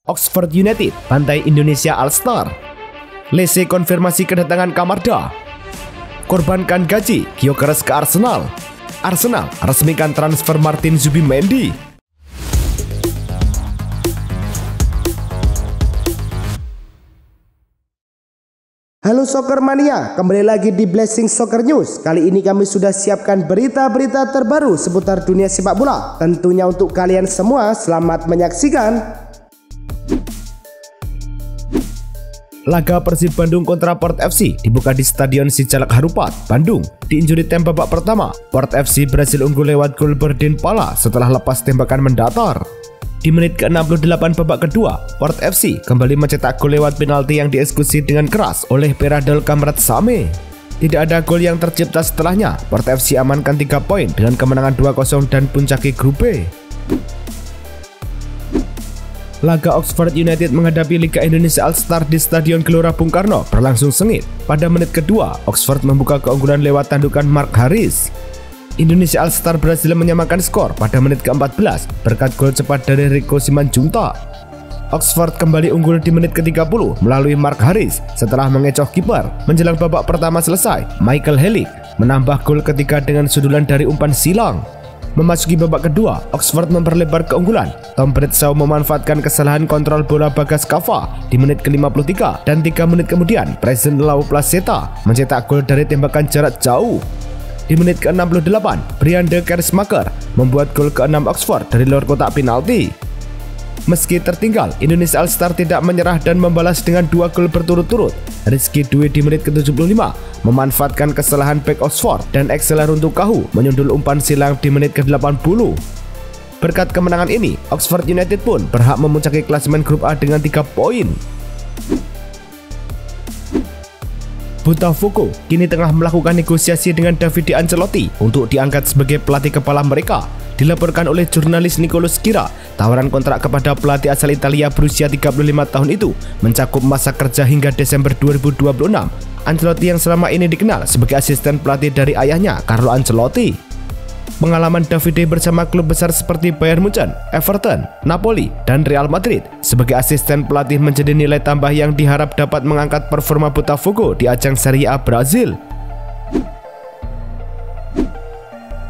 Oxford United bantai Indonesia All-Star. Lese konfirmasi kedatangan Kamada. Korbankan gaji, Gyökeres ke Arsenal. Arsenal resmikan transfer Martin Zubimendi. Halo Soccer Mania, kembali lagi di Blessing Soccer News. Kali ini kami sudah siapkan berita-berita terbaru seputar dunia sepak bola. Tentunya untuk kalian semua, selamat menyaksikan. Laga Persib Bandung kontra Port FC dibuka di Stadion Sijalak Harupat, Bandung. Di injury time babak pertama, Port FC berhasil unggul lewat gol Berdin Pala setelah lepas tembakan mendatar. Di menit ke-68 babak kedua, Port FC kembali mencetak gol lewat penalti yang dieksekusi dengan keras oleh Peradol Kamrat Same. Tidak ada gol yang tercipta setelahnya. Port FC amankan 3 poin dengan kemenangan 2-0 dan puncaki grup B. Laga Oxford United menghadapi Liga Indonesia All-Star di Stadion Gelora Bung Karno berlangsung sengit. Pada menit kedua, Oxford membuka keunggulan lewat tandukan Mark Harris. Indonesia All-Star berhasil menyamakan skor pada menit ke-14 berkat gol cepat dari Rico Simanjuntak. Oxford kembali unggul di menit ke-30 melalui Mark Harris setelah mengecoh kiper. Menjelang babak pertama selesai, Michael Helik menambah gol ketiga dengan sundulan dari umpan silang. Memasuki babak kedua, Oxford memperlebar keunggulan. Tom Bradshaw memanfaatkan kesalahan kontrol bola Bagas Kava di menit ke-53 dan 3 menit kemudian Presiden Lau Placeta mencetak gol dari tembakan jarak jauh. Di menit ke-68, Brian de Kersmaker membuat gol ke-6 Oxford dari luar kotak penalti. Meski tertinggal, Indonesia All-Star tidak menyerah dan membalas dengan 2 gol berturut-turut. Rizky Dwi di menit ke-75 memanfaatkan kesalahan back Oxford dan Excella Runtukahu menyundul umpan silang di menit ke-80. Berkat kemenangan ini, Oxford United pun berhak memuncaki klasemen grup A dengan 3 poin. Botafogo kini tengah melakukan negosiasi dengan Davide Ancelotti untuk diangkat sebagai pelatih kepala mereka. Dilaporkan oleh jurnalis Nicolas Kira, tawaran kontrak kepada pelatih asal Italia berusia 35 tahun itu mencakup masa kerja hingga Desember 2026. Ancelotti yang selama ini dikenal sebagai asisten pelatih dari ayahnya, Carlo Ancelotti. Pengalaman Davide bersama klub besar seperti Bayern Munchen, Everton, Napoli, dan Real Madrid sebagai asisten pelatih menjadi nilai tambah yang diharap dapat mengangkat performa Botafogo di ajang Serie A Brazil.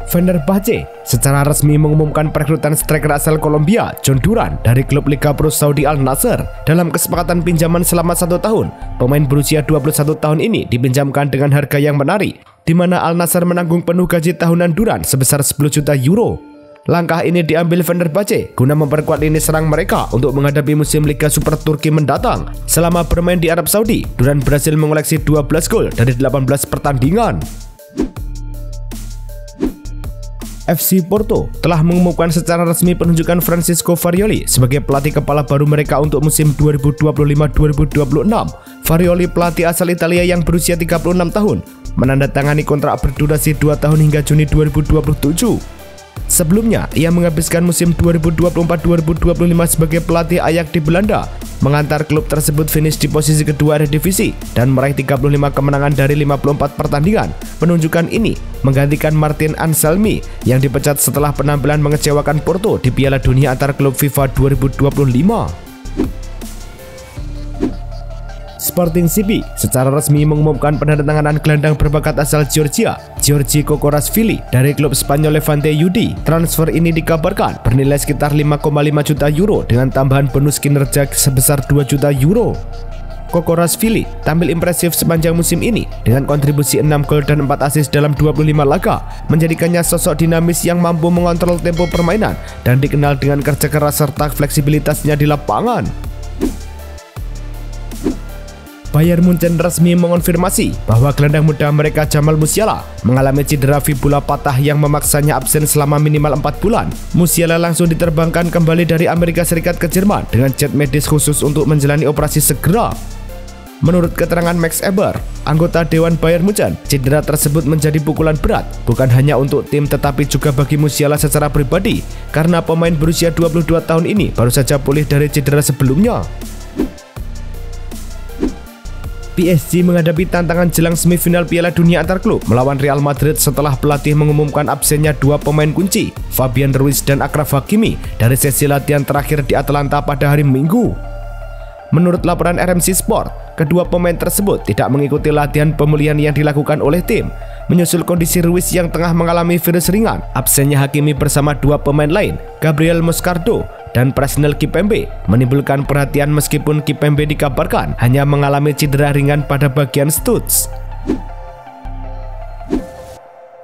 Fenerbahce secara resmi mengumumkan perekrutan striker asal Kolombia John Duran dari klub Liga Pro Saudi Al Nassr. Dalam kesepakatan pinjaman selama 1 tahun, pemain berusia 21 tahun ini dipinjamkan dengan harga yang menarik, di mana Al Nassr menanggung penuh gaji tahunan Duran sebesar 10 juta euro. Langkah ini diambil Fenerbahce guna memperkuat lini serang mereka untuk menghadapi musim Liga Super Turki mendatang. Selama bermain di Arab Saudi, Duran berhasil mengoleksi 12 gol dari 18 pertandingan. FC Porto telah mengumumkan secara resmi penunjukan Francisco Farioli sebagai pelatih kepala baru mereka untuk musim 2025-2026. Farioli, pelatih asal Italia yang berusia 36 tahun, menandatangani kontrak berdurasi 2 tahun hingga Juni 2027. Sebelumnya, ia menghabiskan musim 2024-2025 sebagai pelatih Ajax di Belanda, mengantar klub tersebut finish di posisi kedua Eredivisie dan meraih 35 kemenangan dari 54 pertandingan. Penunjukan ini menggantikan Martin Anselmi yang dipecat setelah penampilan mengecewakan Porto di Piala Dunia antar klub FIFA 2025. Sporting CP secara resmi mengumumkan penandatanganan gelandang berbakat asal Georgia, Giorgi Kokorashvili dari klub Spanyol Levante UD. Transfer ini dikabarkan bernilai sekitar 5,5 juta euro dengan tambahan bonus kinerja sebesar 2 juta euro. Kokorashvili tampil impresif sepanjang musim ini dengan kontribusi 6 gol dan 4 assist dalam 25 laga, menjadikannya sosok dinamis yang mampu mengontrol tempo permainan dan dikenal dengan kerja keras serta fleksibilitasnya di lapangan. Bayern Munchen resmi mengonfirmasi bahwa gelandang muda mereka Jamal Musiala mengalami cedera fibula patah yang memaksanya absen selama minimal 4 bulan. Musiala langsung diterbangkan kembali dari Amerika Serikat ke Jerman dengan jet medis khusus untuk menjalani operasi segera. Menurut keterangan Max Eber, anggota Dewan Bayern Munchen, cedera tersebut menjadi pukulan berat bukan hanya untuk tim tetapi juga bagi Musiala secara pribadi karena pemain berusia 22 tahun ini baru saja pulih dari cedera sebelumnya. PSG menghadapi tantangan jelang semifinal Piala Dunia antar klub melawan Real Madrid setelah pelatih mengumumkan absennya dua pemain kunci, Fabian Ruiz dan Achraf Hakimi, dari sesi latihan terakhir di Atalanta pada hari Minggu. Menurut laporan RMC Sport, kedua pemain tersebut tidak mengikuti latihan pemulihan yang dilakukan oleh tim, menyusul kondisi Ruiz yang tengah mengalami virus ringan. Absennya Hakimi bersama dua pemain lain, Gabriel Moscardo dan Presnel Kimpembe, menimbulkan perhatian meskipun Kimpembe dikabarkan hanya mengalami cedera ringan pada bagian studs.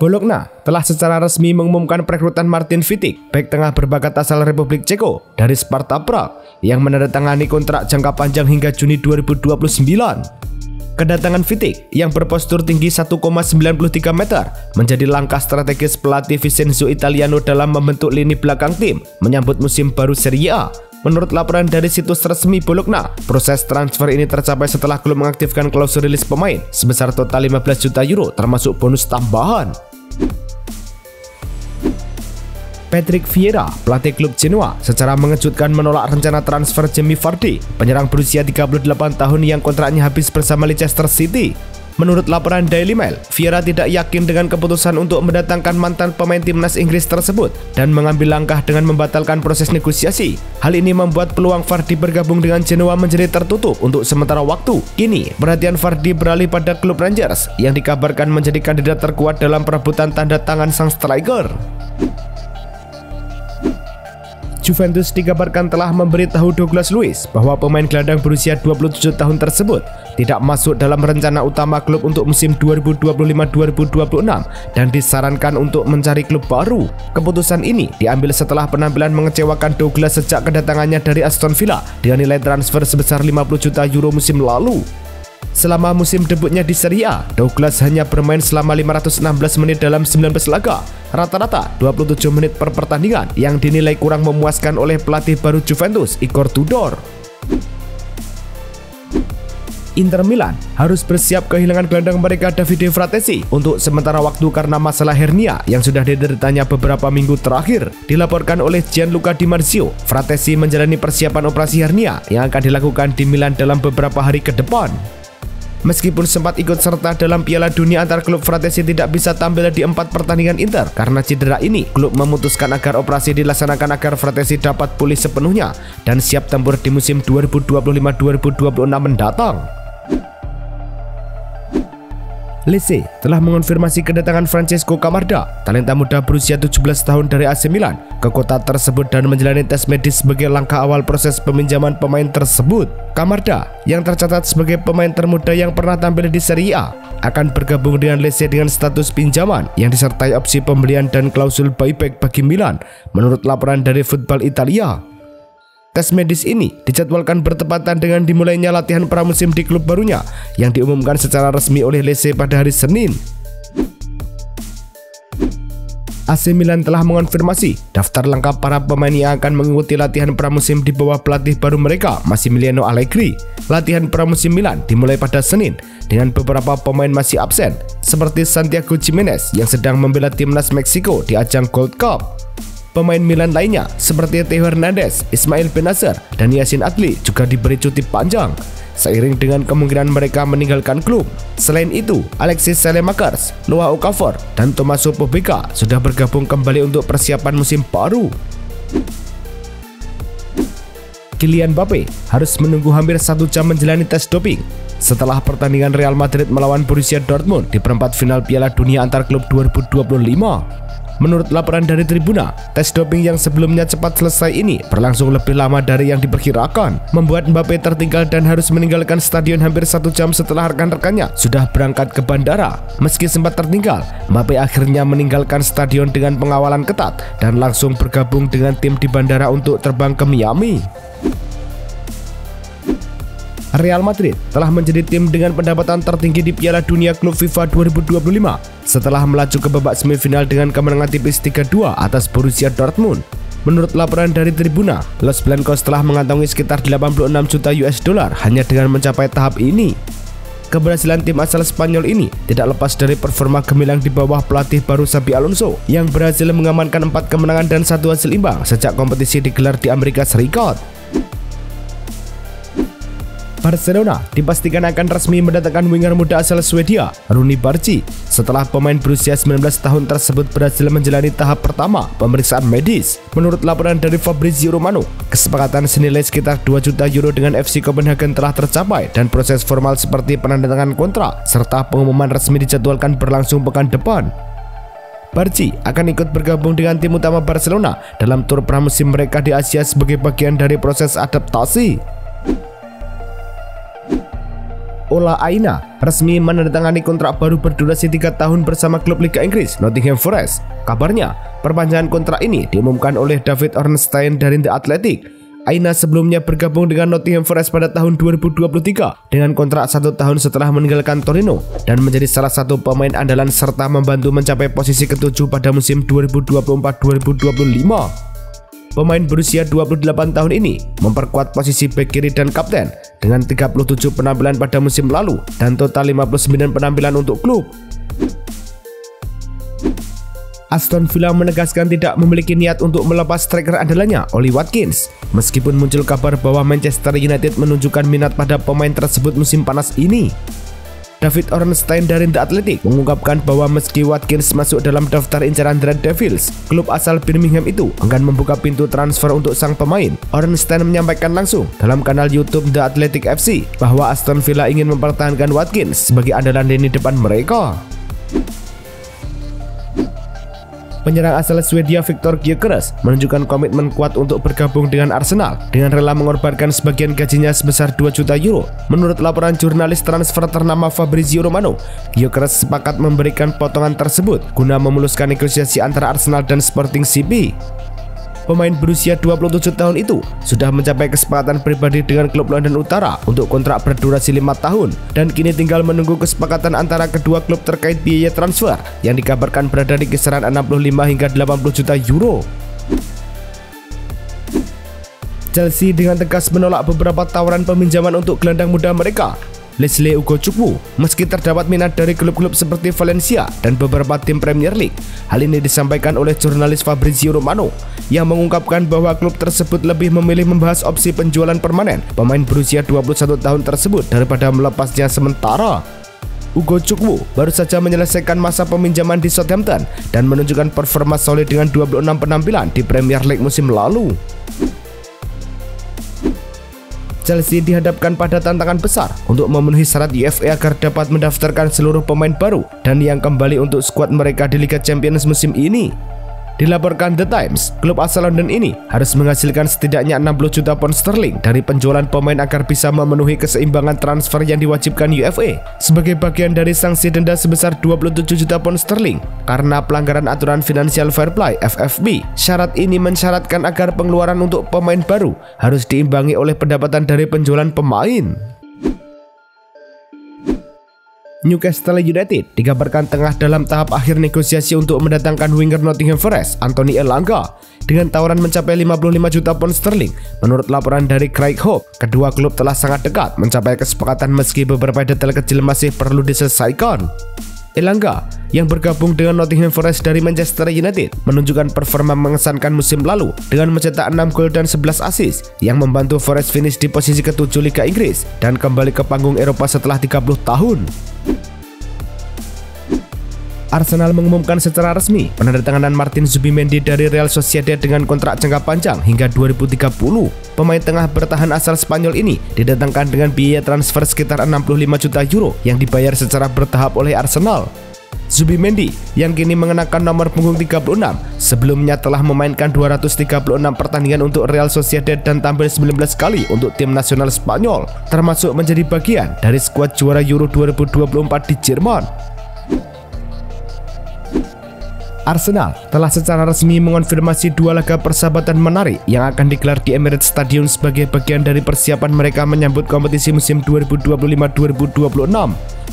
Bologna telah secara resmi mengumumkan perekrutan Martin Vitic, bek tengah berbakat asal Republik Ceko dari Sparta Prague yang menandatangani kontrak jangka panjang hingga Juni 2029. Kedatangan Vitic yang berpostur tinggi 1,93 meter menjadi langkah strategis pelatih Vincenzo Italiano dalam membentuk lini belakang tim menyambut musim baru Serie A. Menurut laporan dari situs resmi Bologna, proses transfer ini tercapai setelah klub mengaktifkan klausul rilis pemain sebesar total 15 juta euro termasuk bonus tambahan. Patrick Vieira, pelatih klub Genoa, secara mengejutkan menolak rencana transfer Jamie Vardy, penyerang berusia 38 tahun yang kontraknya habis bersama Leicester City. Menurut laporan Daily Mail, Vieira tidak yakin dengan keputusan untuk mendatangkan mantan pemain timnas Inggris tersebut dan mengambil langkah dengan membatalkan proses negosiasi. Hal ini membuat peluang Vardy bergabung dengan Genoa menjadi tertutup untuk sementara waktu. Kini, perhatian Vardy beralih pada klub Rangers yang dikabarkan menjadi kandidat terkuat dalam perebutan tanda tangan sang striker. Juventus dikabarkan telah memberitahu Douglas Luiz bahwa pemain gelandang berusia 27 tahun tersebut tidak masuk dalam rencana utama klub untuk musim 2025-2026 dan disarankan untuk mencari klub baru. Keputusan ini diambil setelah penampilan mengecewakan Douglas sejak kedatangannya dari Aston Villa dengan nilai transfer sebesar 50 juta euro musim lalu. Selama musim debutnya di Serie A, Douglas hanya bermain selama 516 menit dalam 19 laga, rata-rata 27 menit per pertandingan, yang dinilai kurang memuaskan oleh pelatih baru Juventus, Igor Tudor. Inter Milan harus bersiap kehilangan gelandang mereka Davide Fratesi untuk sementara waktu karena masalah hernia yang sudah dideritanya beberapa minggu terakhir. Dilaporkan oleh Gianluca Di Marzio, Fratesi menjalani persiapan operasi hernia yang akan dilakukan di Milan dalam beberapa hari ke depan. Meskipun sempat ikut serta dalam Piala Dunia antar klub, Fratesi tidak bisa tampil di 4 pertandingan Inter karena cedera ini. Klub memutuskan agar operasi dilaksanakan agar Fratesi dapat pulih sepenuhnya dan siap tempur di musim 2025-2026 mendatang. Lecce telah mengonfirmasi kedatangan Francesco Camarda, talenta muda berusia 17 tahun dari AC Milan, ke kota tersebut dan menjalani tes medis sebagai langkah awal proses peminjaman pemain tersebut. Camarda, yang tercatat sebagai pemain termuda yang pernah tampil di Serie A, akan bergabung dengan Lecce dengan status pinjaman yang disertai opsi pembelian dan klausul buyback bagi Milan, menurut laporan dari Football Italia. Tes medis ini dijadwalkan bertepatan dengan dimulainya latihan pramusim di klub barunya yang diumumkan secara resmi oleh Lecce pada hari Senin. AC Milan telah mengonfirmasi daftar lengkap para pemain yang akan mengikuti latihan pramusim di bawah pelatih baru mereka, Massimiliano Allegri. Latihan pramusim Milan dimulai pada Senin dengan beberapa pemain masih absen, seperti Santiago Gimenez yang sedang membela timnas Meksiko di ajang Gold Cup. Pemain Milan lainnya seperti Theo Hernandez, Ismail Bennacer, dan Yacine Adli juga diberi cuti panjang seiring dengan kemungkinan mereka meninggalkan klub. Selain itu, Alexis Saelemaekers, Noah Okafor, dan Tommaso Pobega sudah bergabung kembali untuk persiapan musim baru. Kylian Mbappe harus menunggu hampir 1 jam menjalani tes doping setelah pertandingan Real Madrid melawan Borussia Dortmund di perempat final Piala Dunia antar klub 2025. Menurut laporan dari Tribuna, tes doping yang sebelumnya cepat selesai ini berlangsung lebih lama dari yang diperkirakan, membuat Mbappe tertinggal dan harus meninggalkan stadion hampir 1 jam setelah rekan-rekannya sudah berangkat ke bandara. Meski sempat tertinggal, Mbappe akhirnya meninggalkan stadion dengan pengawalan ketat dan langsung bergabung dengan tim di bandara untuk terbang ke Miami. Real Madrid telah menjadi tim dengan pendapatan tertinggi di Piala Dunia Klub FIFA 2025 setelah melaju ke babak semifinal dengan kemenangan tipis 3-2 atas Borussia Dortmund. Menurut laporan dari Tribuna, Los Blancos telah mengantongi sekitar 86 juta US dollar hanya dengan mencapai tahap ini. Keberhasilan tim asal Spanyol ini tidak lepas dari performa gemilang di bawah pelatih baru Xabi Alonso yang berhasil mengamankan 4 kemenangan dan 1 hasil imbang sejak kompetisi digelar di Amerika Serikat. Barcelona dipastikan akan resmi mendatangkan winger muda asal Swedia, Rooney Barchi, setelah pemain berusia 19 tahun tersebut berhasil menjalani tahap pertama pemeriksaan medis. Menurut laporan dari Fabrizio Romano, kesepakatan senilai sekitar 2 juta euro dengan FC Copenhagen telah tercapai dan proses formal seperti penandatanganan kontrak serta pengumuman resmi dijadwalkan berlangsung pekan depan. Barchi akan ikut bergabung dengan tim utama Barcelona dalam tur pramusim mereka di Asia sebagai bagian dari proses adaptasi. Ola Aina resmi menandatangani kontrak baru berdurasi 3 tahun bersama klub Liga Inggris Nottingham Forest. Kabarnya, perpanjangan kontrak ini diumumkan oleh David Ornstein dari The Athletic. Aina sebelumnya bergabung dengan Nottingham Forest pada tahun 2023 dengan kontrak 1 tahun setelah meninggalkan Torino dan menjadi salah satu pemain andalan serta membantu mencapai posisi ke-7 pada musim 2024-2025. Pemain berusia 28 tahun ini memperkuat posisi bek kiri dan kapten dengan 37 penampilan pada musim lalu dan total 59 penampilan untuk klub. Aston Villa menegaskan tidak memiliki niat untuk melepas striker andalannya, Ollie Watkins. Meskipun muncul kabar bahwa Manchester United menunjukkan minat pada pemain tersebut musim panas ini. David Ornstein dari The Athletic mengungkapkan bahwa meski Watkins masuk dalam daftar incaran Red Devils, klub asal Birmingham itu enggan membuka pintu transfer untuk sang pemain. Ornstein menyampaikan langsung dalam kanal YouTube The Athletic FC bahwa Aston Villa ingin mempertahankan Watkins sebagai andalan lini depan mereka. Penyerang asal Swedia Viktor Gyökeres menunjukkan komitmen kuat untuk bergabung dengan Arsenal dengan rela mengorbankan sebagian gajinya sebesar 2 juta euro. Menurut laporan jurnalis transfer ternama Fabrizio Romano, Gyökeres sepakat memberikan potongan tersebut guna memuluskan negosiasi antara Arsenal dan Sporting CP. Pemain berusia 27 tahun itu sudah mencapai kesepakatan pribadi dengan klub London Utara untuk kontrak berdurasi 5 tahun dan kini tinggal menunggu kesepakatan antara kedua klub terkait biaya transfer yang dikabarkan berada di kisaran 65 hingga 80 juta euro. Chelsea dengan tegas menolak beberapa tawaran peminjaman untuk gelandang muda mereka, Leslie Ugochukwu, meski terdapat minat dari klub-klub seperti Valencia dan beberapa tim Premier League. Hal ini disampaikan oleh jurnalis Fabrizio Romano yang mengungkapkan bahwa klub tersebut lebih memilih membahas opsi penjualan permanen pemain berusia 21 tahun tersebut daripada melepasnya sementara. Ugochukwu baru saja menyelesaikan masa peminjaman di Southampton dan menunjukkan performa solid dengan 26 penampilan di Premier League musim lalu. Chelsea dihadapkan pada tantangan besar untuk memenuhi syarat UEFA agar dapat mendaftarkan seluruh pemain baru dan yang kembali untuk skuad mereka di Liga Champions musim ini. Dilaporkan The Times, klub asal London ini harus menghasilkan setidaknya 60 juta pound sterling dari penjualan pemain agar bisa memenuhi keseimbangan transfer yang diwajibkan UEFA sebagai bagian dari sanksi denda sebesar 27 juta pound sterling karena pelanggaran aturan Financial Fair Play (FFP). Syarat ini mensyaratkan agar pengeluaran untuk pemain baru harus diimbangi oleh pendapatan dari penjualan pemain. Newcastle United dikabarkan tengah dalam tahap akhir negosiasi untuk mendatangkan winger Nottingham Forest, Anthony Elanga, dengan tawaran mencapai 55 juta pound sterling. Menurut laporan dari Craig Hope, kedua klub telah sangat dekat mencapai kesepakatan meski beberapa detail kecil masih perlu diselesaikan. Elanga yang bergabung dengan Nottingham Forest dari Manchester United menunjukkan performa mengesankan musim lalu dengan mencetak 6 gol dan 11 assist yang membantu Forest finish di posisi ke-7 Liga Inggris dan kembali ke panggung Eropa setelah 30 tahun. Arsenal mengumumkan secara resmi penandatanganan Martin Zubimendi dari Real Sociedad dengan kontrak jangka panjang hingga 2030. Pemain tengah bertahan asal Spanyol ini didatangkan dengan biaya transfer sekitar 65 juta euro yang dibayar secara bertahap oleh Arsenal. Zubimendi yang kini mengenakan nomor punggung 36 sebelumnya telah memainkan 236 pertandingan untuk Real Sociedad dan tampil 19 kali untuk tim nasional Spanyol, termasuk menjadi bagian dari skuad juara Euro 2024 di Jerman. Arsenal telah secara resmi mengonfirmasi 2 laga persahabatan menarik yang akan digelar di Emirates Stadium sebagai bagian dari persiapan mereka menyambut kompetisi musim 2025-2026.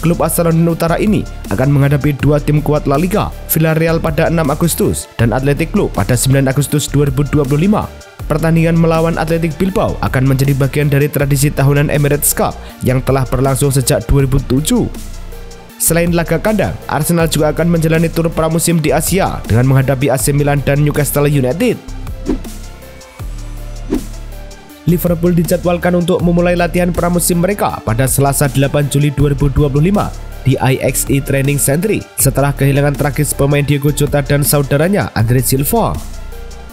Klub asal London Utara ini akan menghadapi 2 tim kuat La Liga, Villarreal pada 6 Agustus dan Athletic Club pada 9 Agustus 2025. Pertandingan melawan Athletic Bilbao akan menjadi bagian dari tradisi tahunan Emirates Cup yang telah berlangsung sejak 2007. Selain laga kandang, Arsenal juga akan menjalani tur pramusim di Asia dengan menghadapi AC Milan dan Newcastle United. Liverpool dijadwalkan untuk memulai latihan pramusim mereka pada Selasa 8 Juli 2025 di IXE Training Center setelah kehilangan tragis pemain Diego Jota dan saudaranya Andre Silva.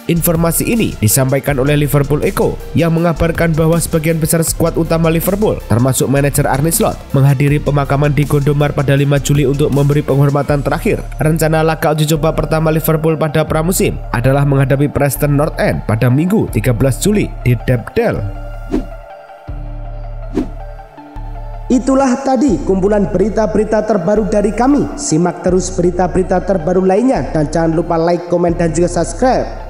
Informasi ini disampaikan oleh Liverpool Echo yang mengabarkan bahwa sebagian besar skuad utama Liverpool termasuk manajer Arne Slot menghadiri pemakaman di Gondomar pada 5 Juli untuk memberi penghormatan terakhir. Rencana laga uji coba pertama Liverpool pada pramusim adalah menghadapi Preston North End pada Minggu 13 Juli di Deptford. Itulah tadi kumpulan berita-berita terbaru dari kami. Simak terus berita-berita terbaru lainnya dan jangan lupa like, komen, dan juga subscribe.